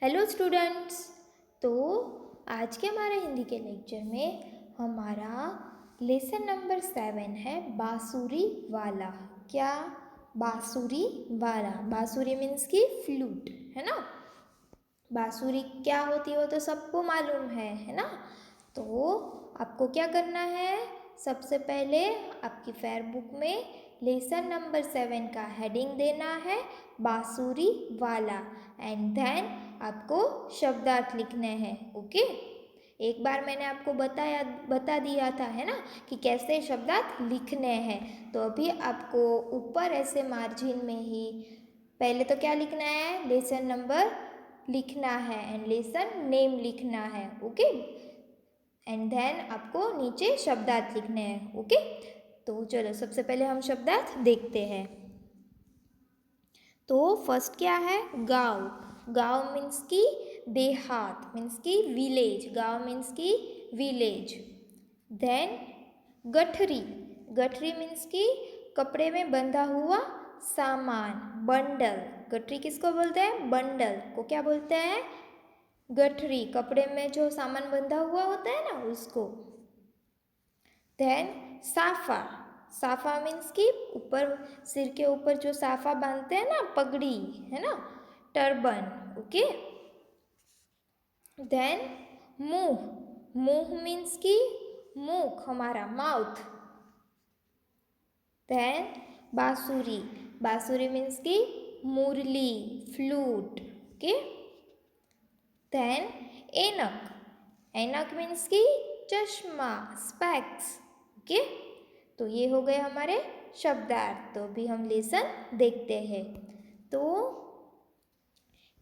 Hello students. तो आज के हमारे हिंदी के लेक्चर में हमारा लेसन नंबर 7 है बांसुरी वाला। क्या? बांसुरी वाला। बांसुरी मीन्स की फ्लूट, है ना। बांसुरी क्या होती है वो तो सबको मालूम है ना। तो आपको क्या करना है, सबसे पहले आपकी फेयर बुक में लेसन नंबर 7 का हेडिंग देना है बांसुरी वाला, एंड देन आपको शब्दार्थ लिखने हैं। ओके, एक बार मैंने आपको बता दिया था, है ना, कि कैसे शब्दार्थ लिखने हैं। तो अभी आपको ऊपर ऐसे मार्जिन में ही पहले तो क्या लिखना है, लेसन नंबर लिखना है एंड लेसन नेम लिखना है। ओके, एंड देन आपको नीचे शब्दार्थ लिखने हैं। ओके, तो चलो सबसे पहले हम शब्दार्थ देखते हैं। तो फर्स्ट क्या है, गांव। गांव मीन्स की देहात, मीन्स की विलेज। गांव मीन्स की विलेज। देन गठरी। गठरी मीन्स की कपड़े में बंधा हुआ सामान, बंडल। गठरी किसको बोलते हैं, बंडल को क्या बोलते हैं, गठरी। कपड़े में जो सामान बंधा हुआ होता है ना, उसको। देन साफा। साफा मीन्स की ऊपर, सिर के ऊपर जो साफा बांधते हैं ना, पगड़ी, है ना, टर्बन। ओके। देन मुंह। मुंह मीन्स की मुख, हमारा माउथ। देन बांसुरी। बांसुरी मीन्स की मुरली, फ्लूट। ओके। देन ऐनक। ऐनक मीन्स की चश्मा, स्पेक्स। ओके, तो ये हो गए हमारे शब्दार्थ। तो अभी हम लेसन देखते हैं। तो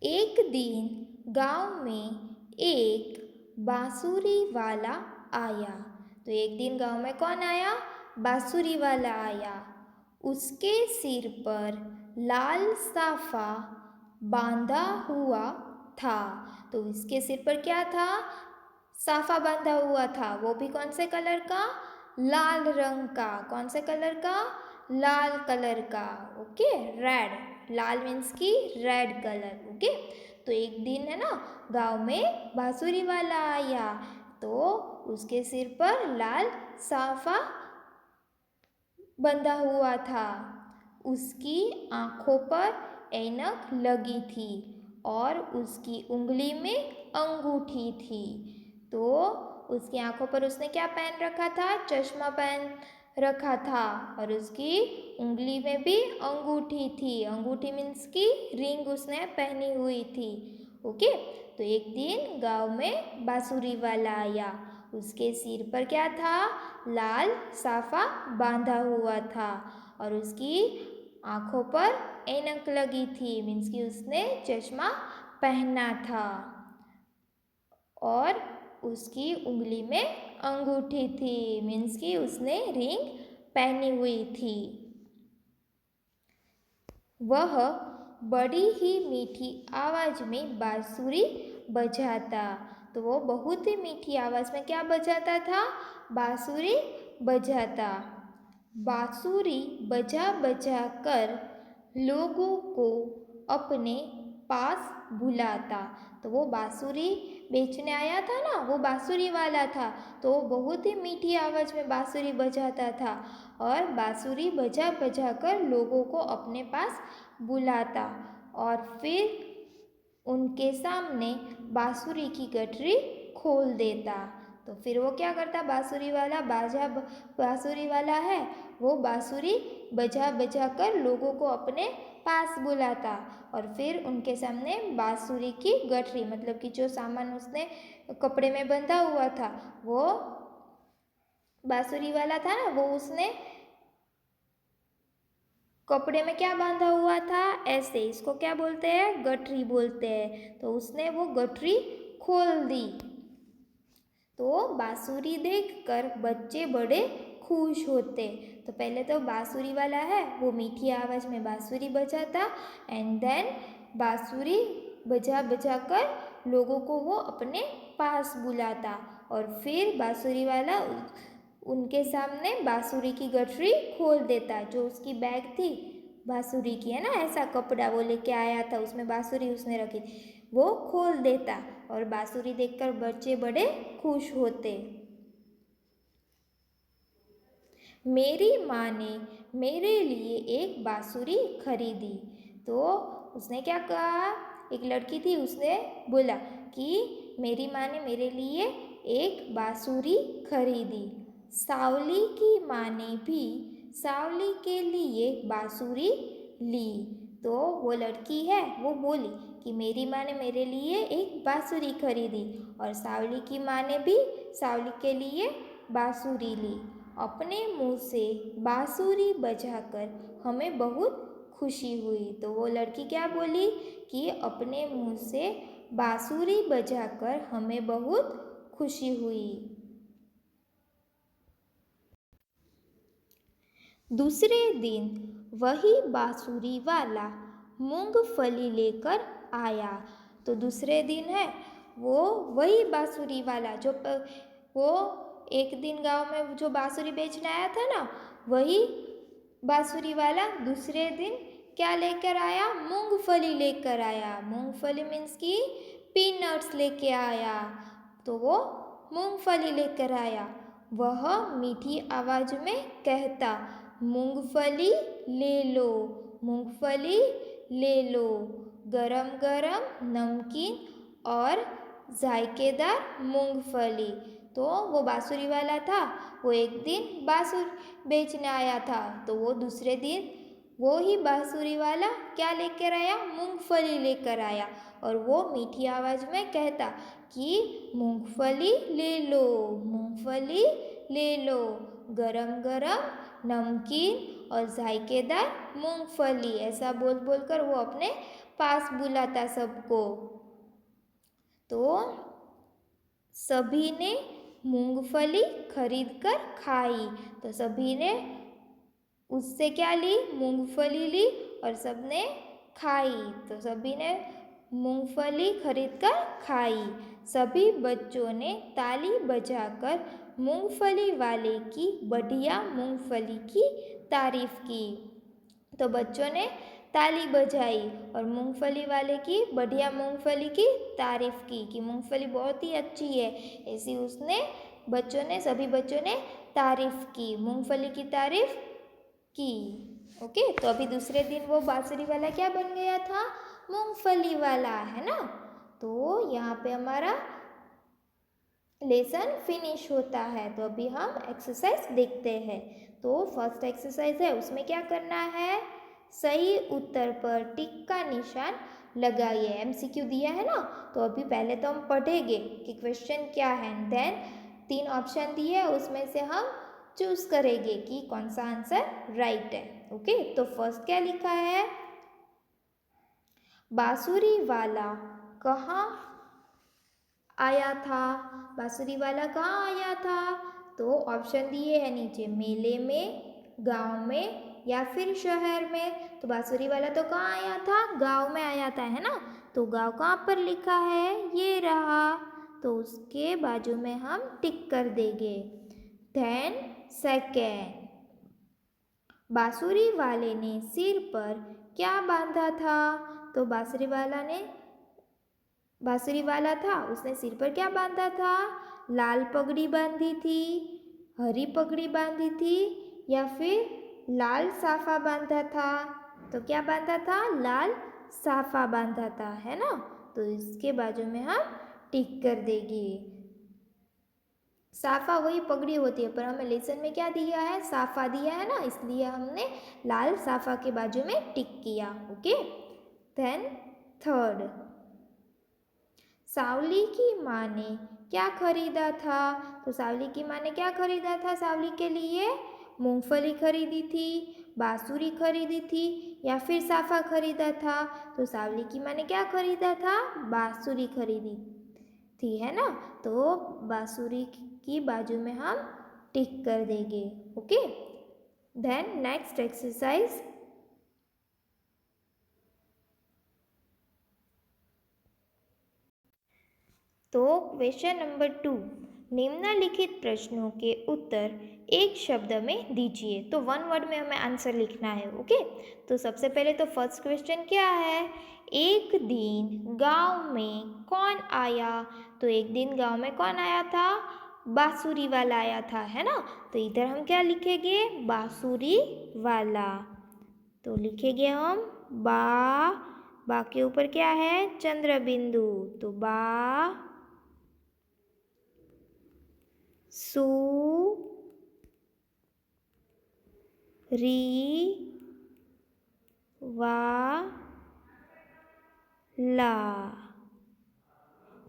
एक दिन गांव में एक बांसुरी वाला आया। तो एक दिन गांव में कौन आया, बांसुरी वाला आया। उसके सिर पर लाल साफा बांधा हुआ था। तो इसके सिर पर क्या था, साफा बांधा हुआ था। वो भी कौन से कलर का, लाल रंग का। कौन से कलर का, लाल कलर का। Okay, red. लाल मीन्स की रेड कलर। ओके, तो एक दिन है ना, गांव में बांसुरी वाला आया। तो उसके सिर पर लाल साफा बंधा हुआ था। उसकी आँखों पर ऐनक लगी थी और उसकी उंगली में अंगूठी थी। तो उसकी आँखों पर उसने क्या पहन रखा था, चश्मा पहन रखा था, और उसकी उंगली में भी अंगूठी थी। अंगूठी मीन्स की रिंग उसने पहनी हुई थी। ओके, तो एक दिन गांव में बांसुरी वाला आया। उसके सिर पर क्या था, लाल साफा बांधा हुआ था और उसकी आँखों पर ऐनक लगी थी, मीन्स कि उसने चश्मा पहना था और उसकी उंगली में अंगूठी थी, मीन्स कि उसने रिंग पहनी हुई थी। वह बड़ी ही मीठी आवाज़ में बांसुरी बजाता। तो वो बहुत ही मीठी आवाज़ में क्या बजाता था, बांसुरी बजाता। बांसुरी बजा बजा कर लोगों को अपने पास बुलाता। तो वो बांसुरी बेचने आया था ना, वो बांसुरी वाला था। तो वो बहुत ही मीठी आवाज़ में बांसुरी बजाता था और बांसुरी बजा बजा कर लोगों को अपने पास बुलाता और फिर उनके सामने बांसुरी की गठरी खोल देता। तो फिर वो क्या करता, बांसुरी वाला, बांसुरी वाला है, वो बांसुरी बजा बजा कर लोगों को अपने पास बुलाता और फिर उनके सामने बांसुरी की गठरी, मतलब कि जो सामान उसने कपड़े में बंधा हुआ था, वो बांसुरी वाला था ना, वो उसने कपड़े में क्या बांधा हुआ था, ऐसे, इसको क्या बोलते हैं, गठरी बोलते हैं। तो उसने वो गठरी खोल दी। तो बांसुरी देखकर बच्चे बड़े खुश होते। तो पहले तो बांसुरी वाला है, वो मीठी आवाज़ में बांसुरी बजाता एंड देन बांसुरी बजा बजा कर लोगों को वो अपने पास बुलाता और फिर बांसुरी वाला उनके सामने बांसुरी की गठरी खोल देता। जो उसकी बैग थी बांसुरी की, है ना, ऐसा कपड़ा वो लेके आया था, उसमें बांसुरी उसने रखी थी, वो खोल देता और बांसुरी देखकर बच्चे बड़े खुश होते। मेरी माँ ने मेरे लिए एक बांसुरी खरीदी। तो उसने क्या कहा, एक लड़की थी, उसने बोला कि मेरी माँ ने मेरे लिए एक बांसुरी खरीदी। सावली की माँ ने भी सावली के लिए बांसुरी ली। तो वो लड़की है, वो बोली कि मेरी माँ ने मेरे लिए एक बांसुरी खरीदी और सावली की माँ ने भी सावली के लिए बांसुरी ली। अपने मुंह से बांसुरी बजाकर हमें बहुत खुशी हुई। तो वो लड़की क्या बोली कि अपने मुंह से बांसुरी बजाकर हमें बहुत खुशी हुई। दूसरे दिन वही बांसुरी वाला मूंगफली लेकर आया। तो दूसरे दिन है वो वही बांसुरी वाला जो वो एक दिन गांव में जो बांसुरी बेचने आया था ना, वही बांसुरी वाला दूसरे दिन क्या लेकर आया, मूंगफली लेकर आया। मूंगफली मीन्स की पीनट्स लेके आया। तो वो मूंगफली लेकर आया। वह मीठी आवाज में कहता, मूंगफली ले लो, मूंगफली ले लो, गरम गरम नमकीन और जायकेदार मूंगफली। तो वो बांसुरी वाला था, वो एक दिन बांसुरी बेचने आया था। तो वो दूसरे दिन वो ही बांसुरी वाला क्या लेकर आया, मूंगफली लेकर आया और वो मीठी आवाज़ में कहता कि मूंगफली ले लो, मूंगफली ले लो, गरम गरम नमकीन और जायकेदार मूंगफली। ऐसा बोल बोल कर वो अपने पास बुलाता सबको। तो सभी ने मूंगफली खरीद कर खाई। तो सभी ने उससे क्या ली, मूंगफली ली और सबने खाई। तो सभी ने मूंगफली खरीद कर खाई। सभी बच्चों ने ताली बजाकर मूंगफली वाले की बढ़िया मूंगफली की तारीफ की। तो बच्चों ने ताली बजाई और मूंगफली वाले की बढ़िया मूंगफली की तारीफ की कि मूंगफली बहुत ही अच्छी है। ऐसी उसने बच्चों ने सभी बच्चों ने तारीफ की, मूंगफली की तारीफ की। ओके, तो अभी दूसरे दिन वो बांसुरी वाला क्या बन गया था, मूंगफली वाला, है ना। तो यहाँ पे हमारा लेसन फिनिश होता है। तो अभी हम एक्सरसाइज देखते हैं। तो फर्स्ट एक्सरसाइज है, उसमें क्या करना है, सही उत्तर पर टिक का निशान लगाइए। एमसीक्यू दिया है ना, तो अभी पहले तो हम पढ़ेंगे कि क्वेश्चन क्या है, देन 3 ऑप्शन दिए है, उसमें से हम चूज करेंगे कि कौन सा आंसर राइट है। ओके, तो फर्स्ट क्या लिखा है, बांसुरी वाला कहाँ आया था, बांसुरी वाला कहाँ आया था। तो ऑप्शन दिए हैं नीचे, मेले में, गांव में या फिर शहर में। तो बांसुरी वाला तो कहाँ आया था, गांव में आया था, है ना। तो गांव कहाँ पर लिखा है, ये रहा। तो उसके बाजू में हम टिक कर देंगे। देन सेकेंड, बांसुरी वाले ने सिर पर क्या बांधा था। तो बांसुरी वाला था, उसने सिर पर क्या बांधा था, लाल पगड़ी बांधी थी, हरी पगड़ी बांधी थी या फिर लाल साफा बांधा था। तो क्या बांधा था, लाल साफा बांधा था, है ना। तो इसके बाजू में हम टिक कर देंगे। साफा वही पगड़ी होती है, पर हमें लेसन में क्या दिया है, साफा दिया है ना, इसलिए हमने लाल साफा के बाजू में टिक किया। ओके, देन थर्ड, सावली की माँ ने क्या खरीदा था। तो सावली की माँ ने क्या खरीदा था, सावली के लिए मूंगफली खरीदी थी, बांसुरी खरीदी थी या फिर साफा खरीदा था। तो सावली की माँ ने क्या खरीदा था, बांसुरी खरीदी थी, है ना। तो बांसुरी की बाजू में हम टिक कर देंगे। ओके, देन नेक्स्ट एक्सरसाइज, तो क्वेश्चन नंबर 2, निम्नलिखित प्रश्नों के उत्तर एक शब्द में दीजिए। तो वन वर्ड में हमें आंसर लिखना है। ओके, तो सबसे पहले तो फर्स्ट क्वेश्चन क्या है, एक दिन गांव में कौन आया। तो एक दिन गांव में कौन आया था, बांसुरी वाला आया था, है ना। तो इधर हम क्या लिखेंगे, बांसुरी वाला। तो लिखेंगे हम बा के ऊपर क्या है, चंद्र बिंदु। तो बा सु री वा ला।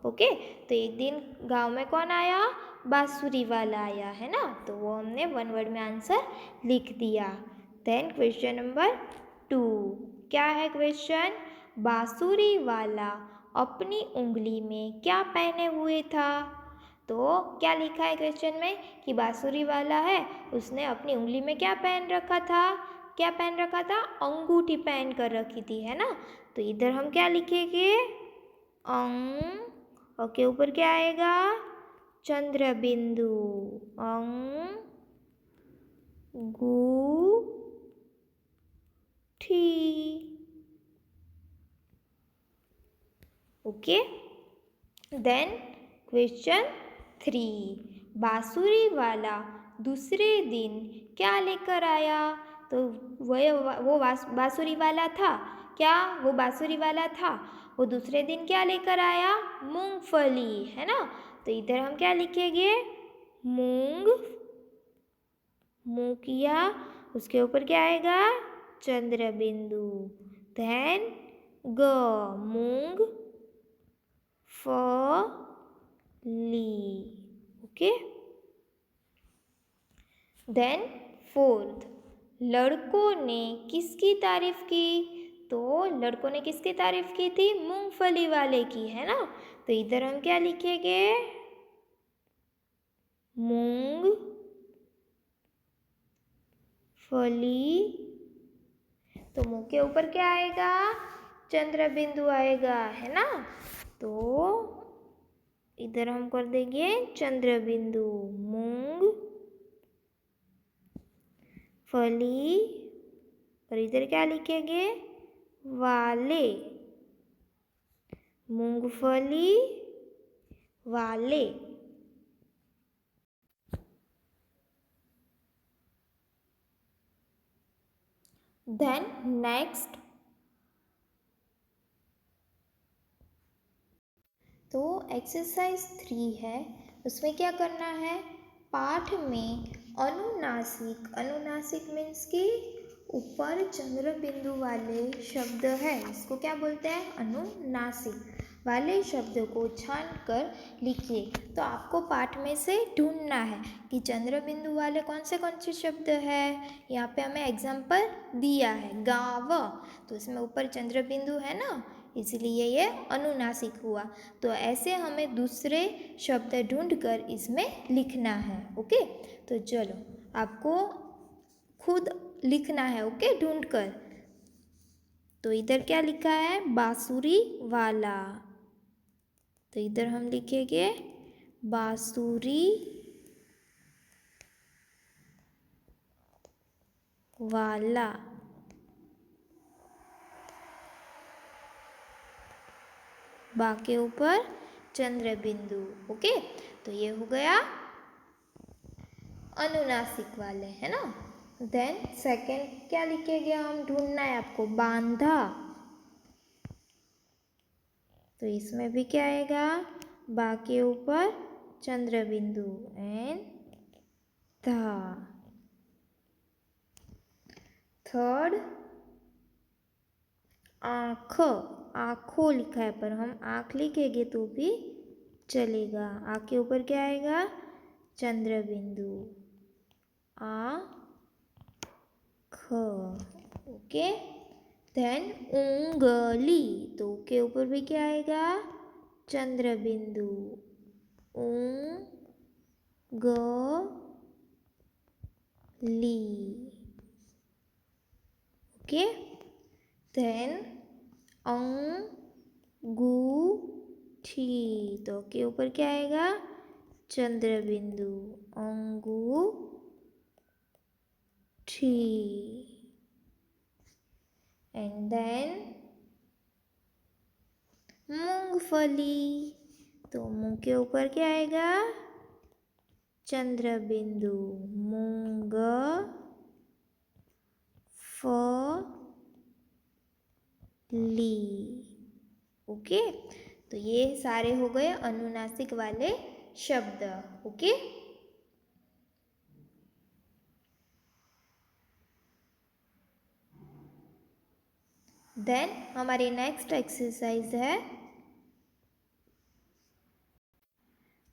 ओके, तो एक दिन गांव में कौन आया, बांसुरी वाला आया, है ना। तो वो हमने वन वर्ड में आंसर लिख दिया। देन क्वेश्चन नंबर 2, क्या है क्वेश्चन, बांसुरी वाला अपनी उंगली में क्या पहने हुए था। तो क्या लिखा है क्वेश्चन में कि बांसुरी वाला है, उसने अपनी उंगली में क्या पहन रखा था, क्या पहन रखा था, अंगूठी पहन कर रखी थी, है ना। तो इधर हम क्या लिखेंगे, अंग और के ऊपर क्या आएगा, चंद्र बिंदु। अंगूठी। ओके, देन क्वेश्चन 3, बांसुरी वाला दूसरे दिन क्या लेकर आया। तो वो बांसुरी वाला था, क्या वो बांसुरी वाला था, वो दूसरे दिन क्या लेकर आया, मूंगफली, है ना। तो इधर हम क्या लिखेंगे, मूंग, मुंह किया, उसके ऊपर क्या आएगा, चंद्र बिंदु। देन ग, मूंग फली। ओके, देन 4th, लड़कों ने किसकी तारीफ की। तो लड़कों ने किसकी तारीफ की थी, मूंगफली वाले की, है ना। तो इधर हम क्या लिखेंगे, मूंग फली। तो मुंह के ऊपर क्या आएगा, चंद्र बिंदु आएगा, है ना। तो इधर हम कर देंगे चंद्र बिंदु, मूंग फली, और इधर क्या लिखेंगे, वाले, मूंगफली वाले। देन नेक्स्ट, तो एक्सरसाइज 3 है, उसमें क्या करना है, पाठ में अनुनासिक, अनुनासिक मीन्स कि ऊपर चंद्र बिंदु वाले शब्द है, इसको क्या बोलते हैं, अनुनासिक वाले शब्द को छान कर लिखिए। तो आपको पाठ में से ढूंढना है कि चंद्र बिंदु वाले कौन से शब्द है। यहाँ पे हमें एग्जाम्पल दिया है गाव, तो इसमें ऊपर चंद्र बिंदु है ना, इसलिए ये अनुनासिक हुआ। तो ऐसे हमें दूसरे शब्द ढूंढकर इसमें लिखना है। ओके, तो चलो आपको खुद लिखना है, ओके, ढूंढकर। तो इधर क्या लिखा है, बांसुरी वाला। तो इधर हम लिखेंगे बांसुरी वाला। बा के ऊपर चंद्र बिंदु। ओके, तो ये हो गया अनुनासिक वाले, है ना। देन सेकंड क्या लिखेंगे हम, ढूंढना है आपको, बांधा। तो इसमें भी क्या आएगा, बा के ऊपर चंद्र बिंदु एंड धा। थर्ड आँख, आँखों लिखा है पर हम आँख लिखेंगे तो भी चलेगा। आँख के ऊपर क्या आएगा, चंद्र बिंदु, आँख। ओके, देन उंगली, तो के ऊपर भी क्या आएगा, चंद्र बिंदु, उंगली। ओके, देन अंगूठी, तो के ऊपर क्या आएगा, चंद्र बिंदु, अंगूठी, एंड देन मूंगफली। तो मुंह के ऊपर क्या आएगा? चंद्र बिंदु, मूंग फली। ओके, तो ये सारे हो गए अनुनासिक वाले शब्द। ओके, देन हमारी नेक्स्ट एक्सरसाइज है,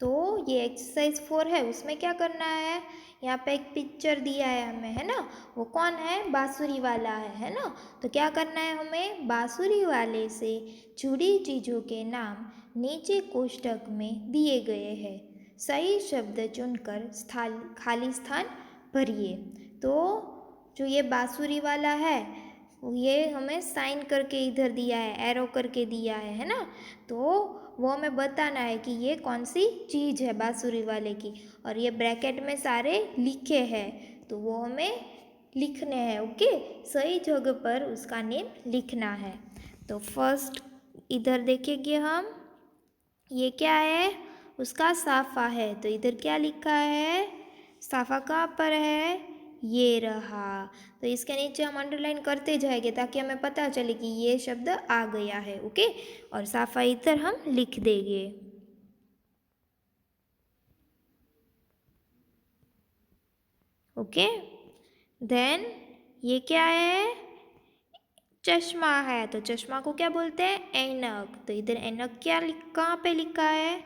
तो ये एक्सरसाइज 4 है, उसमें क्या करना है? यहाँ पे एक पिक्चर दिया है हमें, है ना? वो कौन है? बांसुरी वाला है ना? तो क्या करना है हमें? बांसुरी वाले से जुड़ी चीज़ों के नाम नीचे कोष्टक में दिए गए हैं, सही शब्द चुनकर खाली स्थान भरिए। तो जो ये बांसुरी वाला है, ये हमें साइन करके इधर दिया है, एरो करके दिया है ना? तो वो हमें बताना है कि ये कौन सी चीज़ है बांसुरी वाले की, और ये ब्रैकेट में सारे लिखे हैं, तो वो हमें लिखने हैं। ओके, सही जगह पर उसका नेम लिखना है। तो फर्स्ट इधर देखेंगे हम, ये क्या है? उसका साफा है, तो इधर क्या लिखा है? साफा कहाँ पर है? ये रहा। तो इसके नीचे हम अंडरलाइन करते जाएंगे ताकि हमें पता चले कि ये शब्द आ गया है। ओके, और साफा इधर हम लिख देंगे। ओके, देन ये क्या है? चश्मा है, तो चश्मा को क्या बोलते हैं? ऐनक। तो इधर ऐनक क्या कहाँ पे लिखा है?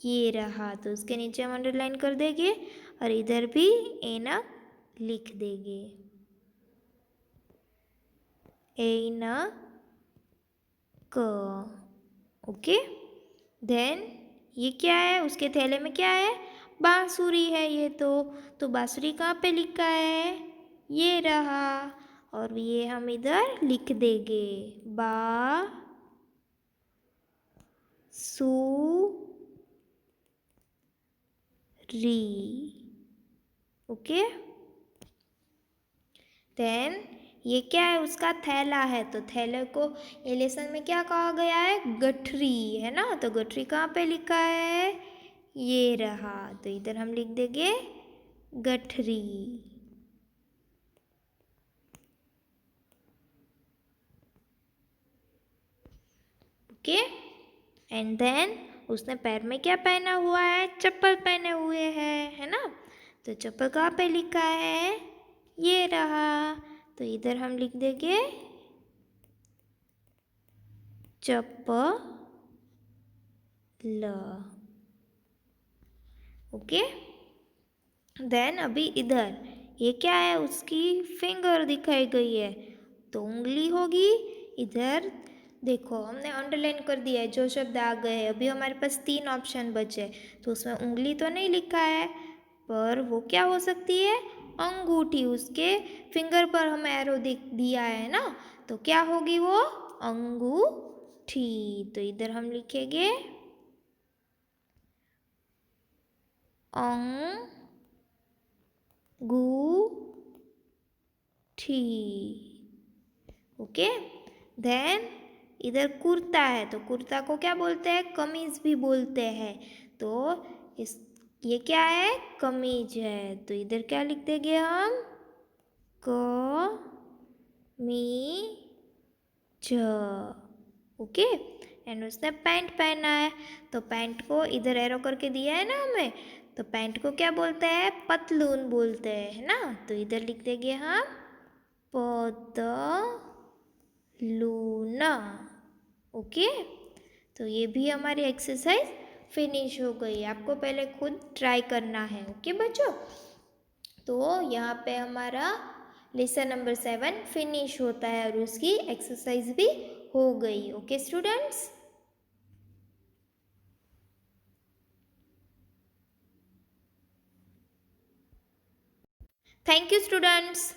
ये रहा, तो उसके नीचे हम अंडरलाइन कर देंगे और इधर भी ऐनक लिख देंगे। ऐनक। ओके, देन ये क्या है? उसके थैले में क्या है? बांसुरी है ये तो बांसुरी कहाँ पे लिखा है? ये रहा, और ये हम इधर लिख देंगे, सु री। ओके, देन ये क्या है? उसका थैला है, तो थैले को ये लेसन में क्या कहा गया है? गठरी, है ना? तो गठरी कहाँ पे लिखा है? ये रहा, तो इधर हम लिख देंगे गठरी। ओके, एंड देन उसने पैर में क्या पहना हुआ है? चप्पल पहने हुए हैं, है ना? तो चप्पल कहाँ पे लिखा है? ये रहा, तो इधर हम लिख देंगे चप्पल। ओके, देन अभी इधर ये क्या है? उसकी फिंगर दिखाई गई है, तो उंगली होगी। इधर देखो हमने अंडरलाइन कर दिया है जो शब्द आ गए हैं। अभी हमारे पास 3 ऑप्शन बचे, तो उसमें उंगली तो नहीं लिखा है, पर वो क्या हो सकती है? अंगूठी। उसके फिंगर पर हमें एरो दिया है ना, तो क्या होगी वो? अंगूठी। तो इधर हम लिखेंगे अंगूठी। ओके, देन इधर कुर्ता है, तो कुर्ता को क्या बोलते हैं? कमीज भी बोलते हैं। तो इस ये क्या है? कमीज है, तो इधर क्या लिख देंगे हम? कमीज। ओके, एंड उसने पैंट पहना है, तो पैंट को इधर एरो करके दिया है ना हमें, तो पैंट को क्या बोलते हैं? पतलून बोलते हैं, है ना? तो इधर लिख देंगे हम पतलूना। ओके, तो ये भी हमारी एक्सरसाइज फिनिश हो गई। आपको पहले खुद ट्राई करना है। ओके बच्चों, तो यहाँ पे हमारा लेसन नंबर 7 फिनिश होता है और उसकी एक्सरसाइज भी हो गई। Okay students, thank you students.